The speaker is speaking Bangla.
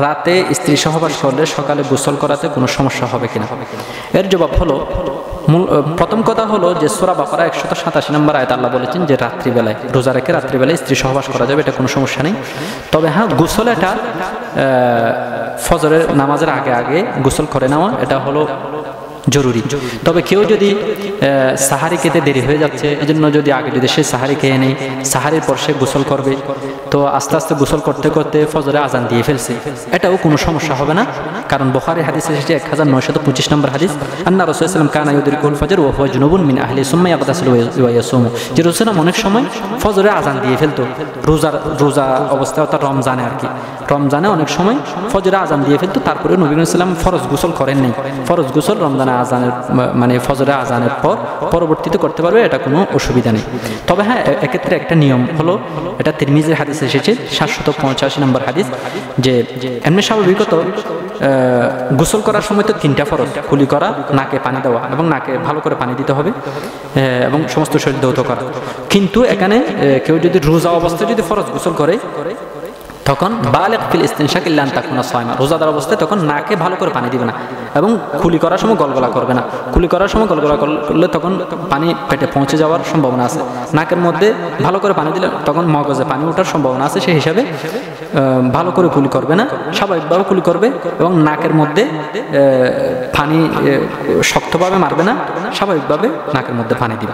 রাতে স্ত্রী সহবাস করলে সকালে গোসল করাতে কোনো সমস্যা হবে কিনা? এর জবাব হলো, প্রথম কথা হলো যে সূরা বাকারা 187 নম্বর আয়াতে আল্লাহ বলেছেন যে রাত্রিবেলায় রোজা রেখে রাত্রিবেলায় স্ত্রী সহবাস করা যাবে, এটা কোনো সমস্যা নেই। তবে হ্যাঁ, গোসল এটা ফজরের নামাজের আগে আগে গোসল করে নেওয়া এটা হলো জরুরি। তবে কেউ যদি সাহারি খেতে দেরি হয়ে যাচ্ছে, এজন্য যদি আগে যদি সে সাহারি খেয়ে নেয়, সাহারির পর সে গোসল করবে, তো আস্তে আস্তে গোসল করতে করতে ফজরে আজান দিয়ে ফেলছে, এটাও কোনো সমস্যা হবে না। কারণ বুখারী হাদিসে এসেছে 1925 নম্বর হাদিস, আন্না রাসূলুল্লাহ সাল্লাল্লাহু আলাইহি ওয়াসাল্লাম কানা ইউদরিকুল ফজর ওয়া হুয়া জুনুবুন মিন আহলি সুম্মা ইয়াগতাসিলু ওয়া ইয়াসুমু, যে রাসূল অনেক সময় ফজরে আজান দিয়ে ফেলতো রোজা অবস্থায়, অর্থাৎ রমজানে আর কি, রমজানে অনেক সময় ফজরে আজান দিয়ে ফেলতো, তারপরে নবী সাল্লাল্লাহু আলাইহি ওয়াসাল্লাম ফরজ গোসল করেন নাই। ফরজ গোসল রমজানে আজানের মানে ফজরে আজানের পর পরবর্তীতে করতে পারবে, এটা কোনো অসুবিধা নেই। তবে হ্যাঁ, এক্ষেত্রে একটা নিয়ম হলো, এটা তিরমিজির হাদিসে এসেছে 785 নম্বর হাদিস, যে এমনি স্বাভাবিকত গোসল করার সময় তো 3টা ফরজ, কুলি করা, নাকে পানি দেওয়া এবং নাকে ভালো করে পানি দিতে হবে এবং সমস্ত শরীর ধৌত করা। কিন্তু এখানে কেউ যদি রোজা অবস্থায় যদি ফরজ গোসল করে, তখন বালিগ ফিল ইস্তিনশাক ইল্লা আন তাকুনা সায়মা, রোজাদার অবস্থায় তখন নাকে ভালো করে পানি দিবে না এবং কুলি করার সময় গলগলা করবে না। কুলি করার সময় গলগলা করলে তখন পানি পেটে পৌঁছে যাওয়ার সম্ভাবনা আছে। নাকের মধ্যে ভালো করে পানি দিলে তখন মগজে পানি ওঠার সম্ভাবনা আছে, সেই হিসাবে ভালো করে কুলি করবে না, স্বাভাবিকভাবে কুলি করবে এবং নাকের মধ্যে পানি শক্তভাবে মারবে না, স্বাভাবিকভাবে নাকের মধ্যে পানি দিবে।